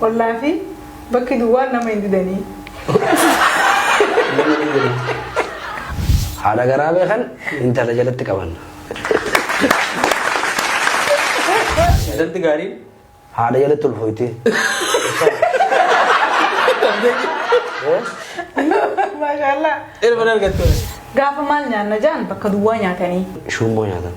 والله في بكي دوار نما يندني هذا قرابة خن أنت رجلت كمان جلت قارين هذا جلت الفويتي ما شاء الله إيه البنات قلتوا قاف مالنا نجان بكي دوار نعتني شو مو هذا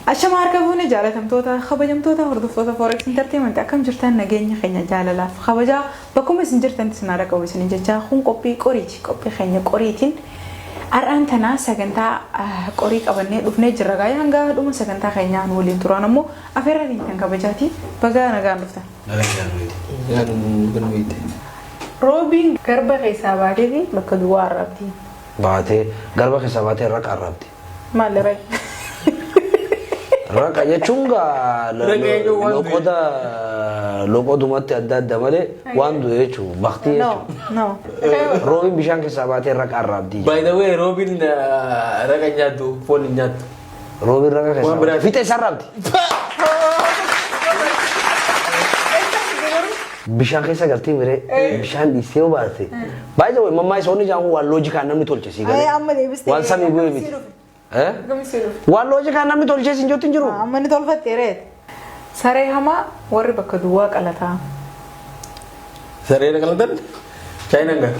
الشمار كبونه جالتهم توتا خبجم توتا وردفوتا فوركس انترتينمنت أكم جرتان نجيني خينا جاللا خبجا بكم سنجرتان تسنارا كويس نجتا خون كوبي كوريتي كوبي خينا كوريتين أران تنا سكنتا كوريك أبني دفني جرعاي هنگا دوم سكنتا خينا نولين ترانمو أفرا دين كبجاتي بقى نجان دفتا روبين كربا خيساباتي دي بكدوار ربتي بعته قربك حساباتي رك عربتي ما لري رك أيه چونغا لوكودا مات أداد دمله واندو يچو بختي يچو no روبين بيشان حساباتي رك عربتي By the way, Robin raga nyatu, phone nyatu. روبين رك حساباتي فيت سربتي بيشان كيسا قلتي ميري بيشان دي سيو بارتي باي ذا واي ماما سوني جانو وان لوجيك نامني تولچي سي أي أما دي بس وان سامي بوي بيت ها كم يصيروا وان لوجيك نامني تولچي سي جوتين جرو أما ندول فتيرت ساري هما وري بكدواك على تا Sare na kalatan? China enggak?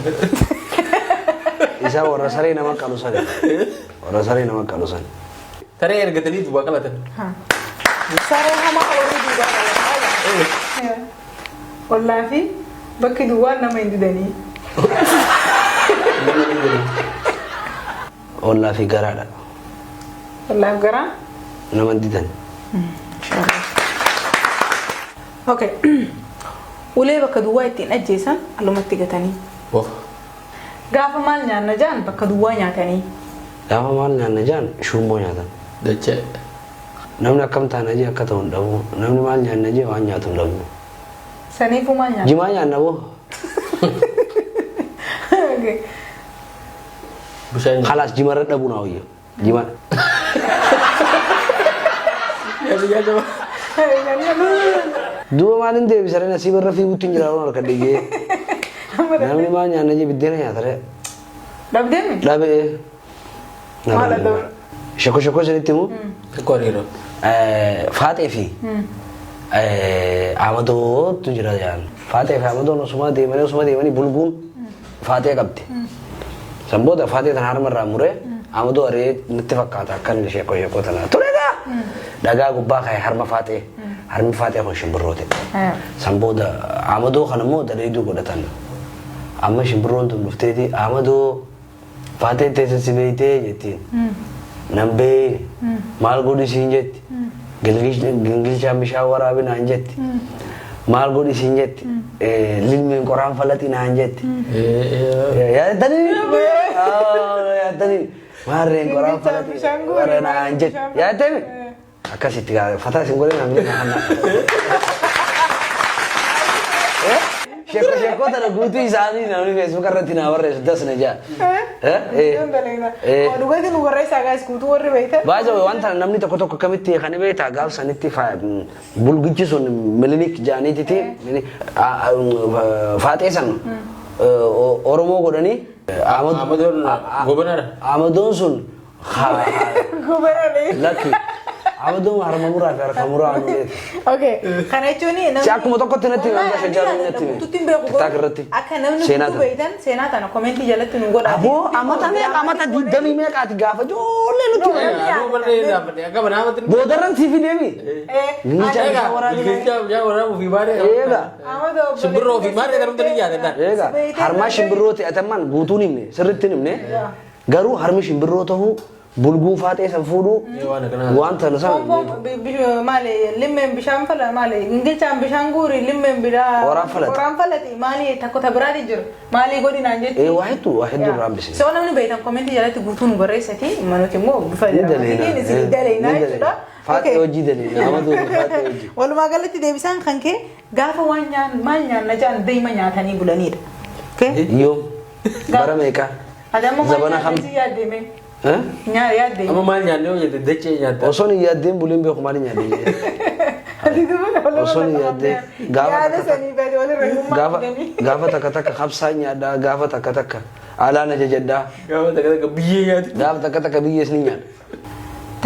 isa ora sare nama kalusan ora sare nama kalusan Sare yang gatali dua kalatan. ساري هما وري دواك على تا والله في بكي دوار نما يندني والله في قراده والله قرا نما ديدن اوكي وليه بكدواي تين اجيسان لو ما تيغتاني Wah, غاف مالنا نجان بكدواي نياتاني ya mal nyanna jan shumo nyata dace. namna kam ta naji akata dawo namni mal nyanna je wa nyata dawo سنيفو مالنا jima nyanna bo اوكي Busanya. khalas jima rada bu nawo yo jima Ya dia coba. duwa malin de bisare nasiib rafi butin jira wona ka dege namni mal nyanna je bidena ya tare دبدمي labe ما لا دور shako shako senitimu Koriro. faate fi amado tu jira yan faate fi amado no suma de mani bulbul faate qabdi samboda faate tan har marra mure amado are nittifaqata kan shako shako tana turega daga gubba kai har ma faate ko shimburote samboda amado khanamo da reedu godatan amma shimburon dum luftedi amado faate tese sibeite yetin nambe mal godi sinjet gilgish mishawara bin anjet mal godi sinjet lilmin quran falati na anjet ya tani ya tani mare quran falati na anjet ya tani akasi tiga fata singole namle na sheko tara gutu isani namni facebook karati na warre das na ja ودوغي نو وريسا غايس كوتو وري بيتا baza wanta namni to koto kamiti khani beta gal saniti fa bulgichi son melinik jani titi faate san oromo godani amadon sun غوبراني laki amadon harmamura fer kamura anu اوكي خنيتوني انا si aku moto kotinati nanga shajaru nati tutin be ko tagrati akana nu beidan senata na comment jalat nu goda abo amata didani me ka gafa jole lu tu Aku pernah dapat ya. Kapan amat ini? bodaran tv devi ni eh cha wara ni Ya orang movie bare. ega amado Sebero movie bare kan udah lihat kan? ega harma shimbirrooti ataman guutuunimne sirrittinimne garuu harmi shimbirrootahu bulguun faatee san fuudhu wanta na san maali limmeen bishaan fala maali ingilchaan bishaan guuri limmeen biraa Waraan falati maali takko tabiraati jiru maali godinaan jetti waahidu raambisi soo namni beektan komentii jalatti guutuun barreessati manuti immoo bifa daleena jechuudha faatee hojii daleena amatu faatee hojii walumaa galatti deebisaan kan kee gaafa waan maal nyaanna jaan deema nyaatanii bulanidha yoom bara meeqa adamma maal nyaatanii yaaddeeme nyaar yaaddeeme amma maal nyaanne hojii dachee nyaata osoo ni yaaddeen buleen beeku maal nyaadde osoo ni yaaddeen gaafa takka qabsaa nyaaddaa gaafa takka alaana jajaddaa gaafa biyyee nyaati gaafa takka biyyees ni nyaadha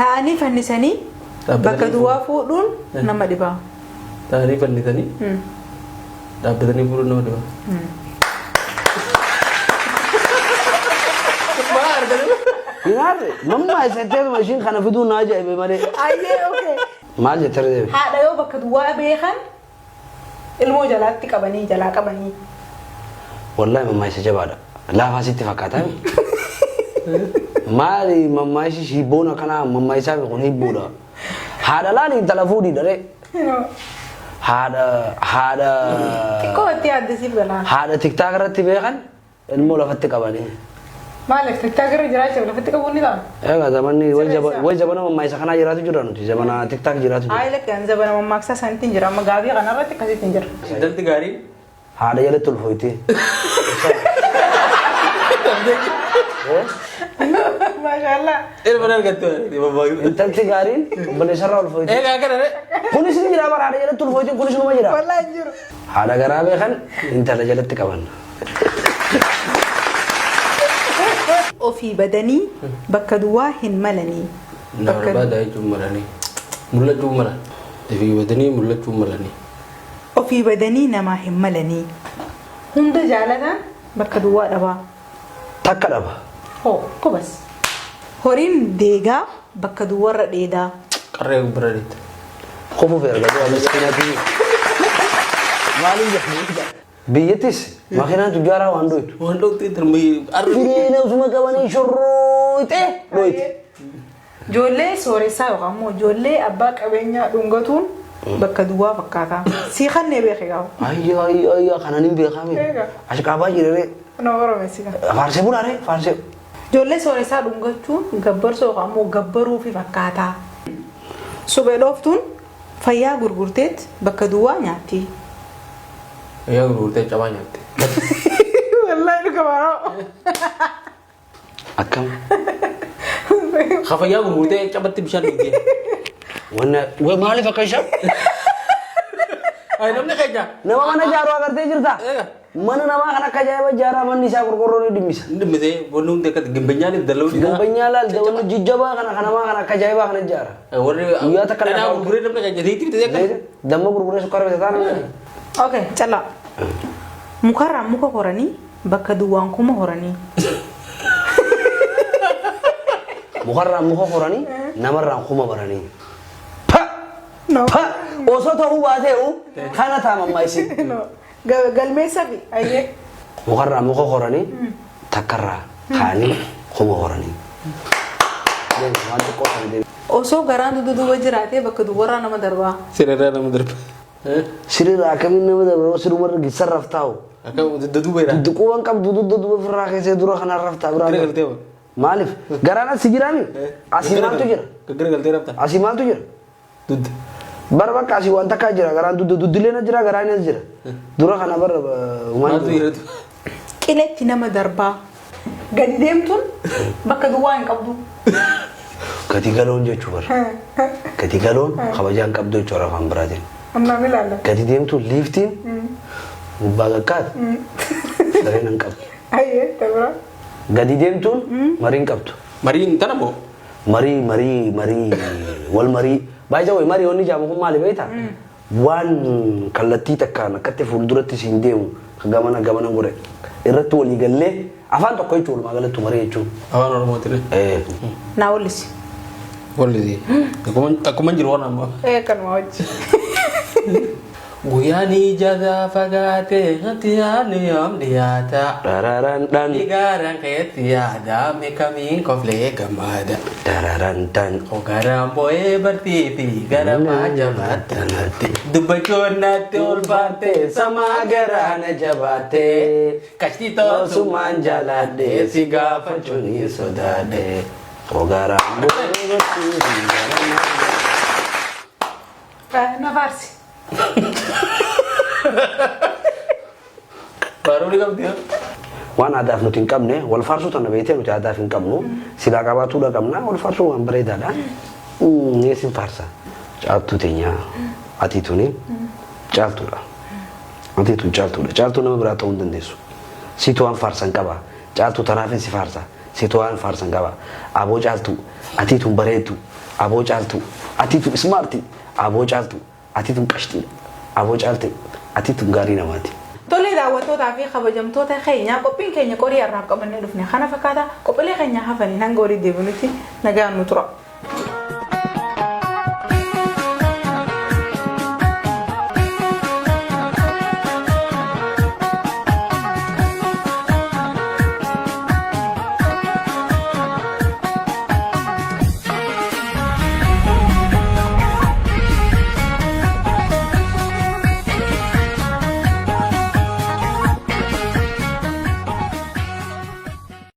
ta'anii fannisanii bakka duwwaa fuudhuun nama dhibaa ta'anii fannisanii dhaabbatanii fuudhuun nama dhibaa Inaare mamma isatee mashiin kana fiduu na ajaa'ibe malee. Ayyee okay. Maal jettee deebi? Haadha yoo bakka duwwaa beekan ilmoo jalaatti qabanii jalaa qabanii. Wallahi mamma isa jabaadha. Laafaa sitti fakkaata. Maali mamma isa shiboona kana mamma isa kun hibbuudha. Haadha laali intala fuudhi dare. Haadha. Xiqqootti addisiif galaa. Haadha tiktaak irratti beekan ilmoo lafatti qabanii. Maalik tiktaak irra jiraachuu lafatti qabuun ni ta'a. Egaa zamanni wal jabana mamma isa kana jiraatu jira nuti zamana tiktaak jiraatu jira. Ayi lakkaan zabana mammaaksa santiin jira amma gaabii kanarratti akkasitti hin jira. Dalti gaarii haadha jalatti ulfooyti. Maashaallah. ilma argattu Intalti gaariin baleessarraa ulfooyti. eegaa kana Kunis ni jira bara haadha jalatti ulfooyti kunis numa jira. Wallahi hin jiru. Haadha garaa beekan intala jalatti qaban. Ofii badanii bakka duwwaa hin malanii. Bakka badaa jechuun malanii mul'achuu mala ofii badanii mul'achuu malanii. Ofii badanii namaa hin malanii. Hunda jaalataan bakka duwwaa dhabaa. Takka dhaba. Hoo kubas. Horiin deegaa bakka duwwarra dheedaa. Qarree bira deeta. Qofuuf erga miskiinatii. Maaliin jedhanii biyyattis makiinaan tujjaaraa waan dhoytu. Waan dhootti darbii Bineena usuma qabanii shorrooyte dhoyti. Ijoollee sooressaa yookaan immoo ijoollee abbaa qabeenyaa dhungatuun bakka duwwaa fakkaata. Sii kannee beekee gaafa. Ayyaa kanaan hin beekame. As qaabaa jirre. Nama Oromeessi kan. Faarsee bulaare faarsee. Ijoollee sooressaa dhungachuun gabbarsoo yookaan immoo gabbaruufi fakkaata. Suphee dhooftuun fayyaa gurgurteet bakka duwwaa nyaatti. yaa gurgurtee cabaa nyaatte. Wallahi dhuga baraa. Akkam. Fayyaa gurgurtee cabatti bishaan dhugee. Wanna maaliif akka ishaa? Ay namni keenya. Nama mana ijaaruu agartee jirta? Mana namaa kan akka ajaa'iba ijaaraa manni isaa qorqorroo ni dhimmisa. Dhimmite wanni hundi akka gimbanyaaniif daluu dhigaa. Gimbanyaa laal wanni jijjabaa kana namaa kan akka ajaa'ibaa kana ijaara. Warri guyyaa takka dhanaa gurguree namni keenya tiitti bitee akka. Damma gurguree sukkaara bitataa namni. Okay, cala. Mukarraa muka horanii bakka duwwaan kuma horanii. Mukarraa muka horanii namarraan kuma baranii. No. Osoo ta'uu baatee'u kana taamammaa isin. No. Galmeessa fi ayyee. Mukarraa muka horanii takkarraa kaanii kuma horanii. Osoo garaan duduuba jiraatee bakka duwwarraa nama darbaa. Sirarraa nama darba. Sirira akkamiin nama darbaa sirumarra gisa raftaa'u. Akka duduubeera. Duquuwwan qabdu duduuba firraa keessee dura kanaan raftaa biraa. Garagaltee ba. Maaliif? Garaan as jiraami? Asii maaltu jira? Garagaltee rafta. Asii maaltu jira? Dudda. Bara bakka asii waan takkaa jira garaan duddilee na jira garaan as jira. Dura kana bara Maaltu jira? Qiletti nama darbaa. Gadi deemtuun bakka duwwaa hin qabdu. Gadi galoon jechuu bara. Gadi galoon kabajaan qabdu jechuudha afaan biraatiin. Amma milaala. Gadi deemtuun liiftiin gubbaa gaggaata. Dareen hin qabdu. Ayyee dabra. Gadi deemtuun mariin qabdu. Mariin tana moo? Marii wal marii. Baay'ee way marii onni jaamu kun maali beektaa? Waan kallattii takkaan akkatti fuulduratti siin deemu gamana godhe irratti walii gallee afaan tokko jechuudha walumaa galatti marii jechuun. Afaan Oromootiin. Naa wallisi. Wallisi. Akkuma jiru waan amma. Kanuma wajji. Guyani jada fagate hatiani am diata. Dararan dan. Digaran ketiada mekamin kofle gamada. Dararan dan. Ogaram boy bertiti garam jabatan hati. Dubakon natul bate sama garana jabate. Kastito suman jalade siga facuni sodade. Ogaram boy bertiti. Navarsi. Baru dikam dia. Waan aadaaf nuti hin qabne wal faarsuu tana beektee nuti aadaaf hin qabnu silaa qabaatuudha qabna wal faarsuu waan bareedaadha. Neesin faarsa caaltuu teenya atiituni caaltuudha. Atiituun caaltuudha. Caaltuu nama biraa ta'uu hin dandeessu. Situ waan faarsan qaba. Caaltuu tanaafin si faarsa. Situ waan faarsan qaba. Aboo caaltuu atiituun bareedu. Aboo caaltuu atiituun ismaartii. Aboo caaltuu atiituun qashtii. Aboo caaltuu atiituun gaarii namaati. Tole daawwattootaa fi kabajamtoota keenya qophiin keenya qorii har'aaf qabannee dhufne kana fakkaata qophiilee keenya hafanii hanga olii deebinutti nagaan nu tura.